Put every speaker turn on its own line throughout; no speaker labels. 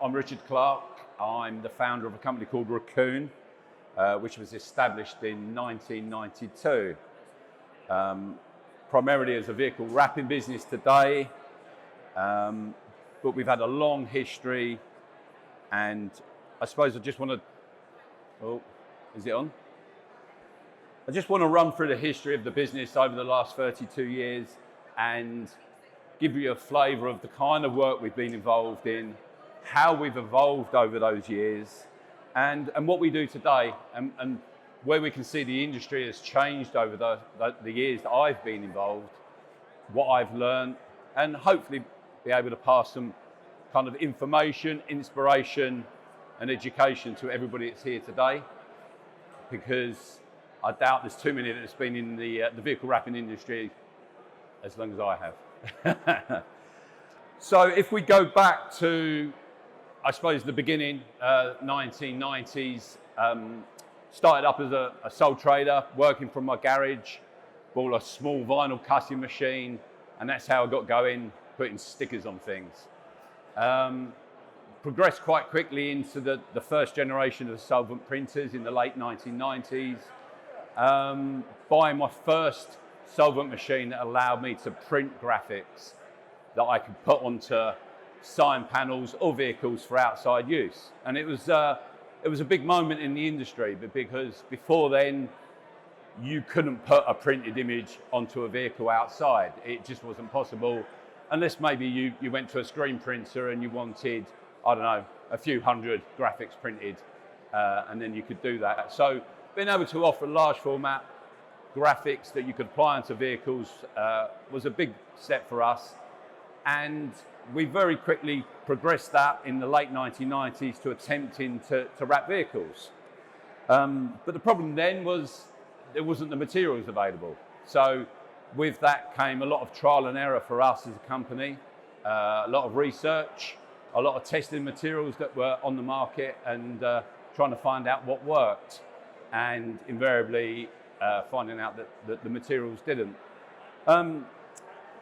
I'm Richard Clark. I'm the founder of a company called Raccoon, which was established in 1992. Primarily as a vehicle wrapping business today, but we've had a long history, and I suppose I just want to, oh, is it on? I just want to run through the history of the business over the last 32 years and give you a flavour of the kind of work we've been involved in, how we've evolved over those years, and what we do today, and where we can see the industry has changed over the years that I've been involved, what I've learned, and hopefully be able to pass some kind of information, inspiration, and education to everybody that's here today, because I doubt there's too many that's been in the vehicle wrapping industry as long as I have. So if we go back to, I suppose, the beginning, 1990s, started up as a sole trader, working from my garage, bought a small vinyl cutting machine, and that's how I got going, putting stickers on things. Progressed quite quickly into the first generation of solvent printers in the late 1990s, buying my first solvent machine that allowed me to print graphics that I could put onto sign panels or vehicles for outside use. And it was a big moment in the industry, because before then you couldn't put a printed image onto a vehicle outside. It just wasn't possible, unless maybe you went to a screen printer and you wanted, I don't know, a few hundred graphics printed, and then you could do that. So being able to offer large format graphics that you could apply onto vehicles was a big step for us. And we very quickly progressed that in the late 1990s to attempting to wrap vehicles. But the problem then was there wasn't the materials available. So with that came a lot of trial and error for us as a company, a lot of research, a lot of testing materials that were on the market, and trying to find out what worked, and invariably finding out that the materials didn't.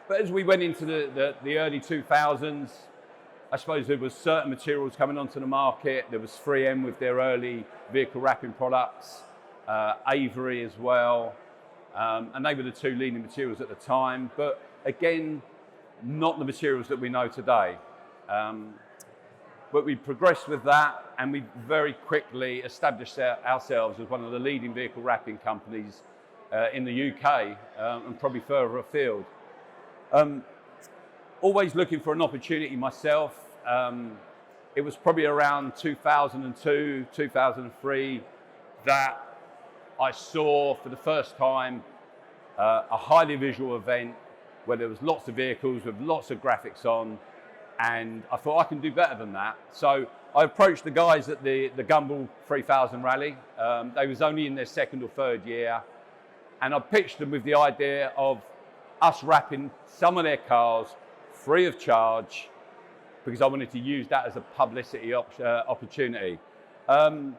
But as we went into the early 2000s, I suppose there was certain materials coming onto the market. There was 3M with their early vehicle wrapping products, Avery as well, and they were the two leading materials at the time, but again, not the materials that we know today. But we progressed with that, and we very quickly established ourselves as one of the leading vehicle wrapping companies in the UK, and probably further afield. Always looking for an opportunity myself. It was probably around 2002, 2003 that I saw for the first time a highly visual event where there was lots of vehicles with lots of graphics on, and I thought I can do better than that. So I approached the guys at the Gumball 3000 rally. They was only in their second or third year, and I pitched them with the idea of us wrapping some of their cars free of charge, because I wanted to use that as a publicity opportunity. And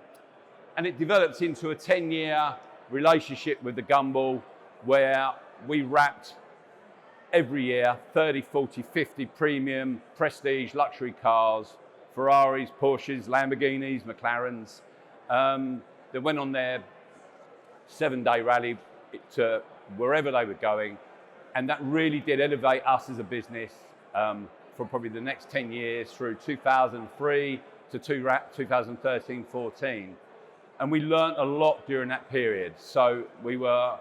it developed into a 10-year relationship with the Gumball, where we wrapped every year 30, 40, 50 premium, prestige, luxury cars, Ferraris, Porsches, Lamborghinis, McLarens, that went on their 7-day rally to wherever they were going. And that really did elevate us as a business for probably the next 10 years through 2003 to 2013-14. And we learned a lot during that period. So we were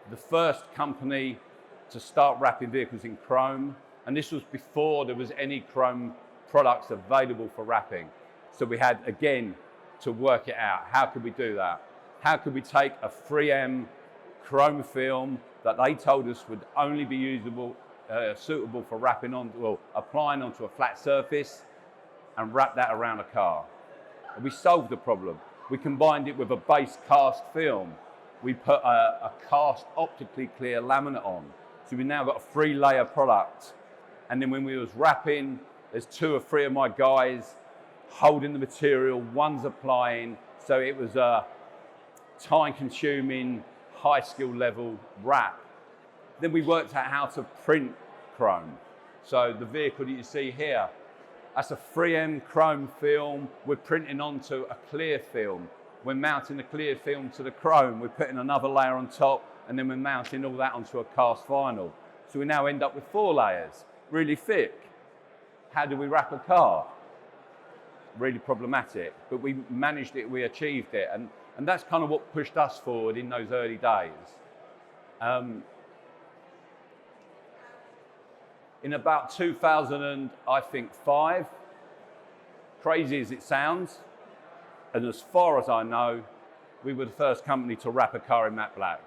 the first company to start wrapping vehicles in chrome. And this was before there was any chrome products available for wrapping. So we had, again, to work it out. How could we do that? How could we take a 3M chrome film that they told us would only be suitable for wrapping on, well, applying onto a flat surface, and wrap that around a car? And we solved the problem. We combined it with a base cast film. We put a cast optically clear laminate on. So we now got a 3-layer product. And then when we was wrapping, there's 2 or 3 of my guys holding the material, one's applying. So it was a time-consuming, high skill level wrap. Then we worked out how to print chrome. So the vehicle that you see here, That's a 3M chrome film. We're printing onto a clear film. We're mounting the clear film to the chrome. We're putting another layer on top, and then we're mounting all that onto a cast vinyl. So we now end up with 4 layers, really thick. How do we wrap a car? Really problematic, but we managed it, we achieved it, and that's kind of what pushed us forward in those early days. In about 2005, crazy as it sounds, and as far as I know, we were the first company to wrap a car in matte black.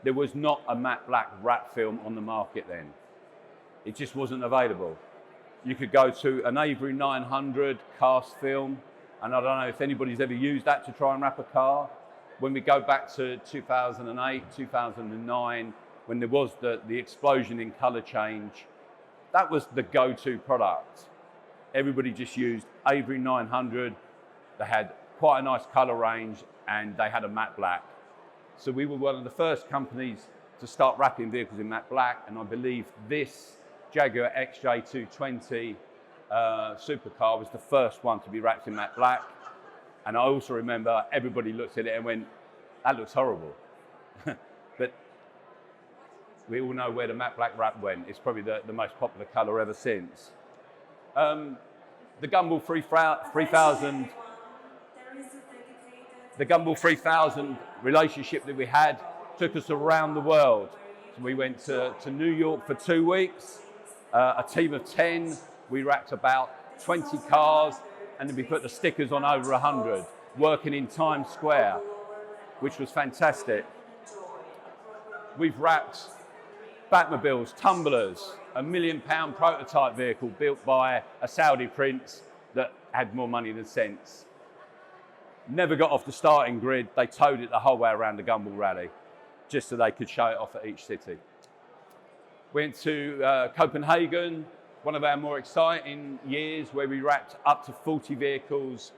There was not a matte black wrap film on the market then. It just wasn't available. You could go to an Avery 900 cast film, and I don't know if anybody's ever used that to try and wrap a car. When we go back to 2008, 2009, when there was the explosion in color change, that was the go-to product. Everybody just used Avery 900. They had quite a nice color range, and they had a matte black. So we were one of the first companies to start wrapping vehicles in matte black, and I believe this Jaguar XJ220 supercar was the first one to be wrapped in matte black. And I also remember everybody looked at it and went, that looks horrible. But we all know where the matte black wrap went. It's probably the most popular color ever since. The Gumball 3000, the Gumball 3000 relationship that we had took us around the world. So we went to New York for 2 weeks, a team of 10. We wrapped about 20 cars, and then we put the stickers on over 100, working in Times Square, which was fantastic. We've wrapped Batmobiles, tumblers, a £1 million prototype vehicle built by a Saudi prince that had more money than sense. Never got off the starting grid. They towed it the whole way around the Gumball Rally, just so they could show it off at each city. Went to Copenhagen, one of our more exciting years, where we wrapped up to 40 vehicles.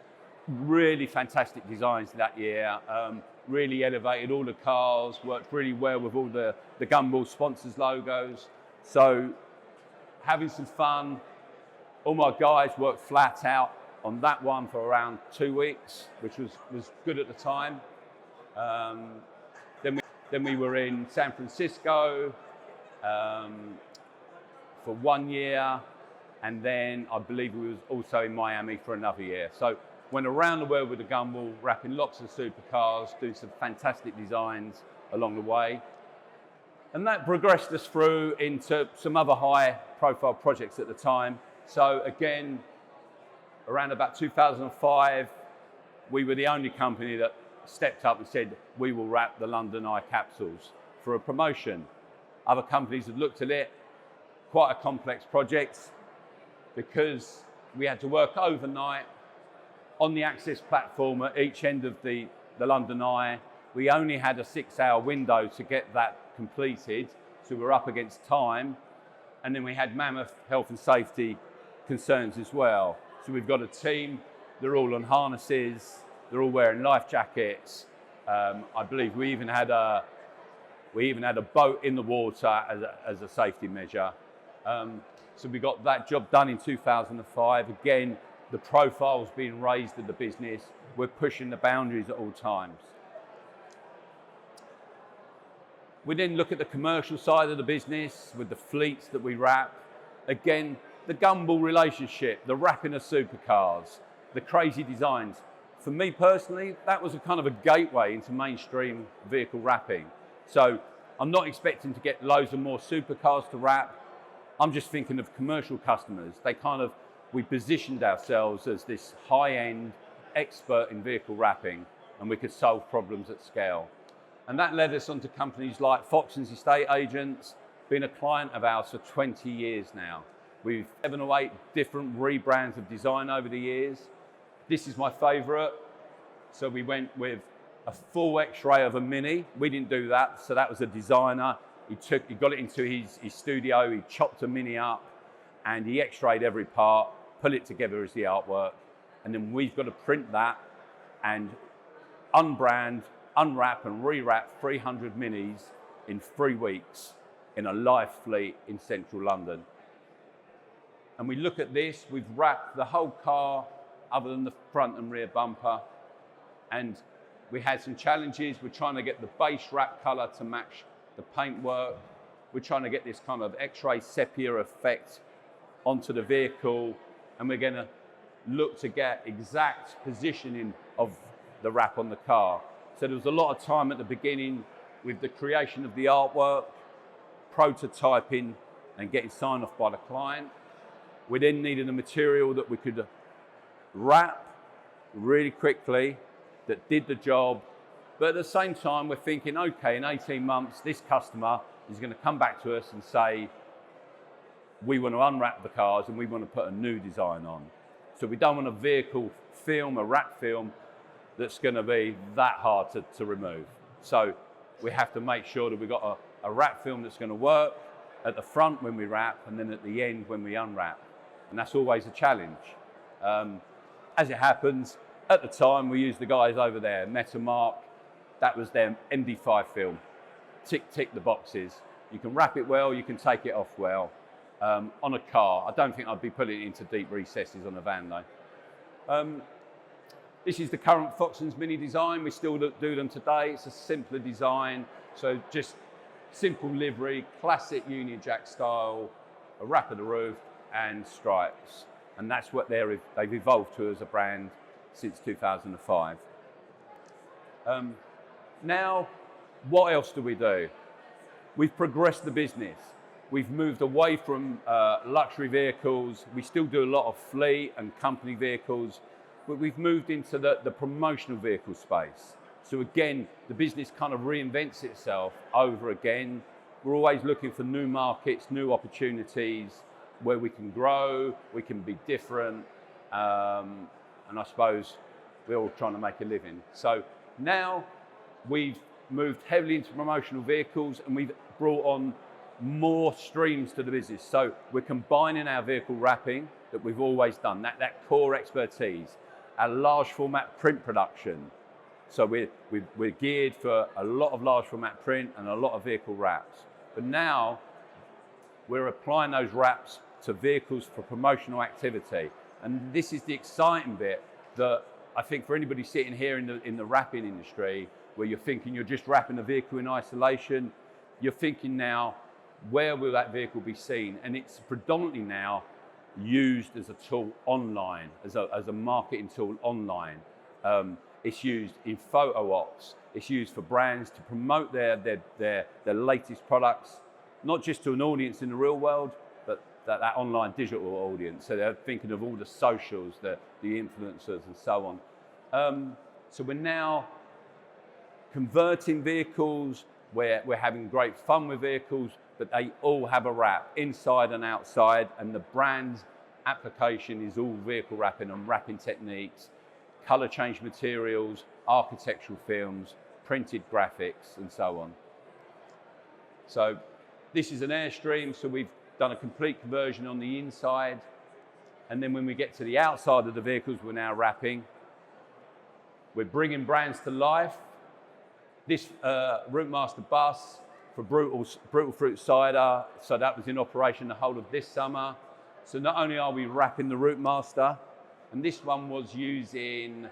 Really fantastic designs that year. Really elevated all the cars, worked really well with all the Gumball sponsors logos. So having some fun. All my guys worked flat out on that one for around 2 weeks, which was good at the time. Then we were in San Francisco for 1 year, and then I believe we was also in Miami for another year. So went around the world with the Gumball, wrapping lots of supercars, doing some fantastic designs along the way. And that progressed us through into some other high-profile projects at the time. So again, around about 2005, we were the only company that stepped up and said, we will wrap the London Eye capsules for a promotion. Other companies had looked at it, quite a complex project, because we had to work overnight on the Access platform at each end of the London Eye. We only had a 6-hour window to get that completed, so we were up against time. And then we had mammoth health and safety concerns as well. So we've got a team, they're all on harnesses, they're all wearing life jackets. I believe we even had a boat in the water as a safety measure. So we got that job done in 2005. Again, the profile's being raised in the business. We're pushing the boundaries at all times. We then look at the commercial side of the business with the fleets that we wrap. Again, the Gumball relationship, the wrapping of supercars, the crazy designs. For me personally, that was a kind of a gateway into mainstream vehicle wrapping. So I'm not expecting to get loads of more supercars to wrap. I'm just thinking of commercial customers. We positioned ourselves as this high-end expert in vehicle wrapping, and we could solve problems at scale. And that led us onto companies like Foxton's Estate Agents, been a client of ours for 20 years now. We've 7 or 8 different rebrands of design over the years. This is my favorite. So we went with a full X-ray of a Mini. We didn't do that, so that was a designer. He got it into his studio, he chopped a Mini up, and he X-rayed every part, put it together as the artwork. And then we've got to print that and unbrand, unwrap and rewrap 300 Minis in 3 weeks in a live fleet in central London. And we look at this, we've wrapped the whole car other than the front and rear bumper. And we had some challenges. We're trying to get the base wrap color to match the paintwork. We're trying to get this kind of X-ray sepia effect onto the vehicle. And we're gonna look to get exact positioning of the wrap on the car. So there was a lot of time at the beginning with the creation of the artwork, prototyping, and getting signed off by the client. We then needed a material that we could wrap really quickly, that did the job. But at the same time, we're thinking, okay, in 18 months, this customer is going to come back to us and say, we want to unwrap the cars and we want to put a new design on. So we don't want a vehicle film, a wrap film, that's going to be that hard to remove. So we have to make sure that we've got a wrap film that's going to work at the front when we wrap and then at the end when we unwrap. And that's always a challenge. As it happens, at the time we used the guys over there, Metamark, that was their MD5 film. Tick the boxes. You can wrap it well, you can take it off well. On a car, I don't think I'd be putting it into deep recesses on a van though. This is the current Foxtons Mini design. We still do them today. It's a simpler design. So just simple livery, classic Union Jack style, a wrap of the roof and stripes. And that's what they've evolved to as a brand since 2005. Now, what else do we do? We've progressed the business. We've moved away from luxury vehicles. We still do a lot of fleet and company vehicles, but we've moved into the promotional vehicle space. So again, the business kind of reinvents itself over again. We're always looking for new markets, new opportunities where we can grow, we can be different, and I suppose we're all trying to make a living. So now we've moved heavily into promotional vehicles and we've brought on more streams to the business. So we're combining our vehicle wrapping that we've always done, that core expertise, our large format print production. So we're geared for a lot of large format print and a lot of vehicle wraps. But now we're applying those wraps to vehicles for promotional activity. And this is the exciting bit that I think for anybody sitting here in the wrapping industry, where you're thinking you're just wrapping a vehicle in isolation, you're thinking now, where will that vehicle be seen? And it's predominantly now used as a tool online, as a marketing tool online. It's used in photo ops. It's used for brands to promote their latest products, not just to an audience in the real world, but that online digital audience. So they're thinking of all the socials, the influencers and so on. So we're now converting vehicles where we're having great fun with vehicles, but they all have a wrap inside and outside, and the brand's application is all vehicle wrapping and wrapping techniques, color change materials, architectural films, printed graphics, and so on. So this is an Airstream, so we've done a complete conversion on the inside, and then when we get to the outside of the vehicles, we're now wrapping. We're bringing brands to life. This Routemaster bus for Brutal Fruit Cider, so that was in operation the whole of this summer. So not only are we wrapping the Routemaster, and this one was using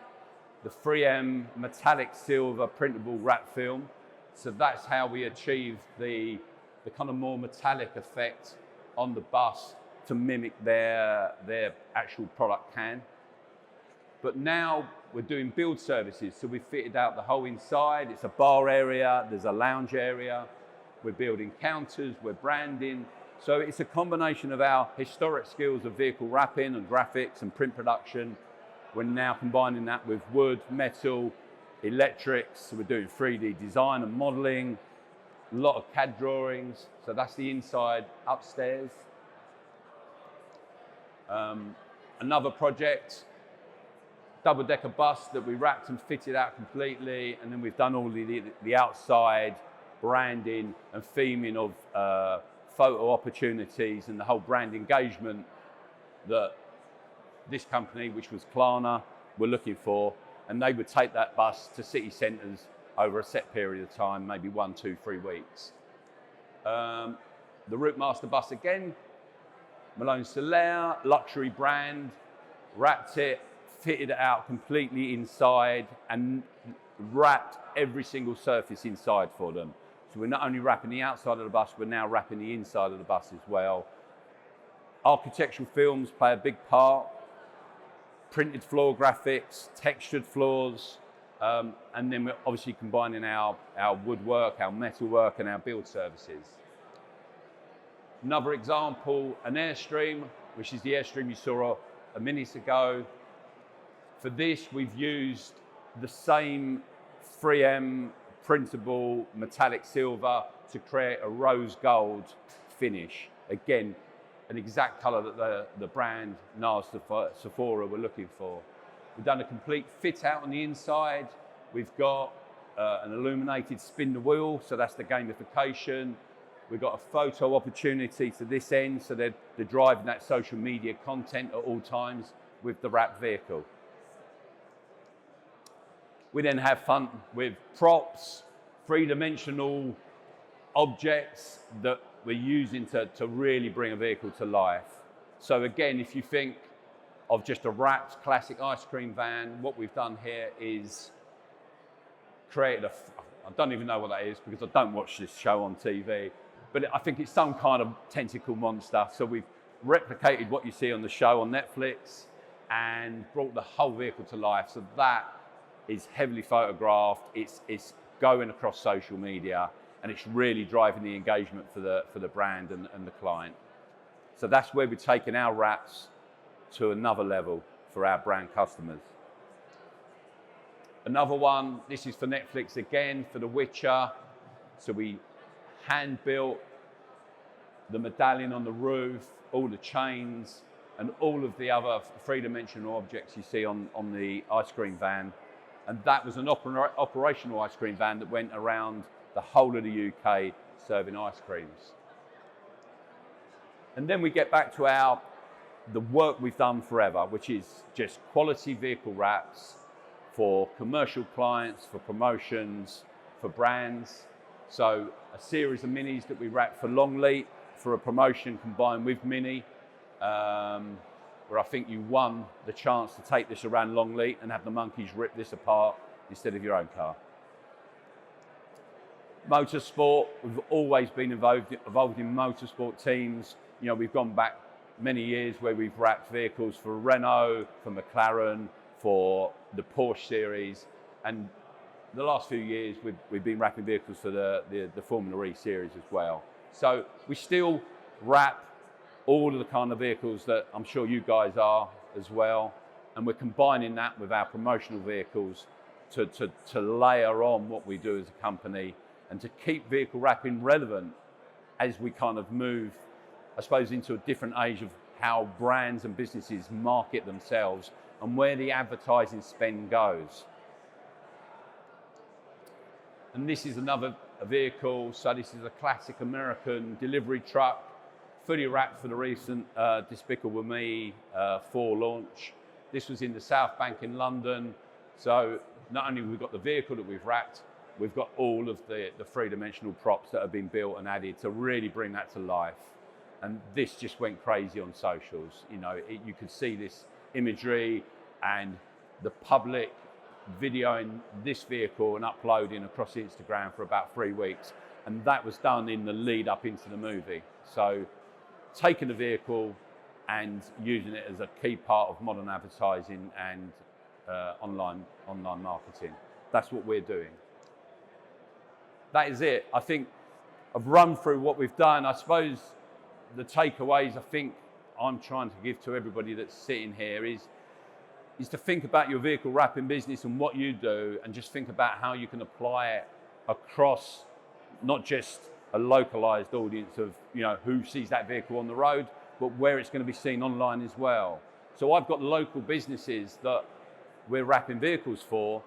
the 3M metallic silver printable wrap film. So that's how we achieved the kind of more metallic effect on the bus to mimic their actual product can. But now we're doing build services. So we've fitted out the whole inside. It's a bar area, there's a lounge area. We're building counters, we're branding. So it's a combination of our historic skills of vehicle wrapping and graphics and print production. We're now combining that with wood, metal, electrics. So we're doing 3D design and modeling, a lot of CAD drawings. So that's the inside upstairs. Another project, double-decker bus that we wrapped and fitted out completely. And then we've done all the outside branding and theming of photo opportunities and the whole brand engagement that this company, which was Klarna, were looking for. And they would take that bus to city centres over a set period of time, maybe 1, 2, 3 weeks. The Routemaster bus again, Malone Soler, luxury brand, wrapped it, fitted it out completely inside, and wrapped every single surface inside for them. So we're not only wrapping the outside of the bus, we're now wrapping the inside of the bus as well. Architectural films play a big part. Printed floor graphics, textured floors, and then we're obviously combining our woodwork, our metalwork, and our build services. Another example, an Airstream, which is the Airstream you saw a minute ago. For this, we've used the same 3M printable metallic silver to create a rose gold finish. Again, an exact color that the brand NARS Sephora were looking for. We've done a complete fit out on the inside. We've got an illuminated spin the wheel, so that's the gamification. We've got a photo opportunity to this end, so they're driving that social media content at all times with the wrapped vehicle. We then have fun with props, three-dimensional objects that we're using to really bring a vehicle to life. So again, if you think of just a wrapped classic ice cream van, what we've done here is created I don't even know what that is because I don't watch this show on TV, but I think it's some kind of tentacle monster. So we've replicated what you see on the show on Netflix and brought the whole vehicle to life. So that is heavily photographed, it's going across social media, and it's really driving the engagement for the brand and the client. So that's where we're taking our wraps to another level for our brand customers. Another one, this is for Netflix again, for The Witcher. So we hand-built the medallion on the roof, all the chains, and all of the other three-dimensional objects you see on the ice cream van. And that was an operational ice cream van that went around the whole of the UK serving ice creams. And then we get back to the work we've done forever, which is just quality vehicle wraps for commercial clients, for promotions, for brands. So a series of minis that we wrapped for Longleat for a promotion combined with Mini, where I think you won the chance to take this around Longleat and have the monkeys rip this apart instead of your own car. Motorsport, we've always been involved in motorsport teams. You know, we've gone back many years where we've wrapped vehicles for Renault, for McLaren, for the Porsche series, and the last few years we've been wrapping vehicles for the Formula E series as well. So we still wrap all of the kind of vehicles that I'm sure you guys are as well, and we're combining that with our promotional vehicles to layer on what we do as a company and to keep vehicle wrapping relevant as we kind of move, I suppose, into a different age of how brands and businesses market themselves and where the advertising spend goes. And this is another vehicle. So this is a classic American delivery truck, fully wrapped for the recent Despicable Me 4 launch. This was in the South Bank in London. So not only have we got the vehicle that we've wrapped, we've got all of the three-dimensional props that have been built and added to really bring that to life. And this just went crazy on socials. You know, you could see this imagery and the public videoing this vehicle and uploading across Instagram for about 3 weeks. And that was done in the lead up into the movie. So taking the vehicle and using it as a key part of modern advertising and online marketing. That's what we're doing. That is it. I think I've run through what we've done. I suppose the takeaways I think I'm trying to give to everybody that's sitting here is to think about your vehicle wrapping business and what you do, and just think about how you can apply it across not just a localized audience of, you know, who sees that vehicle on the road, but where it's going to be seen online as well. So I've got local businesses that we're wrapping vehicles for.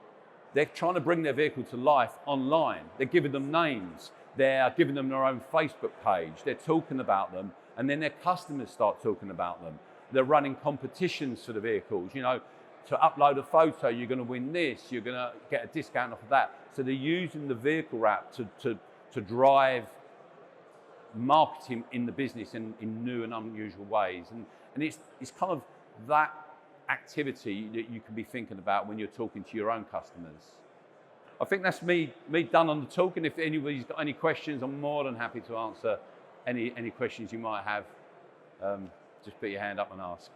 They're trying to bring their vehicle to life online. They're giving them names. They're giving them their own Facebook page. They're talking about them, and then their customers start talking about them. They're running competitions for the vehicles. You know, to upload a photo, you're going to win this. You're going to get a discount off of that. So they're using the vehicle wrap to drive marketing in the business in new and unusual ways. And it's kind of that activity that you can be thinking about when you're talking to your own customers. I think that's me done on the talk, and if anybody's got any questions, I'm more than happy to answer any questions you might have. Just put your hand up and ask.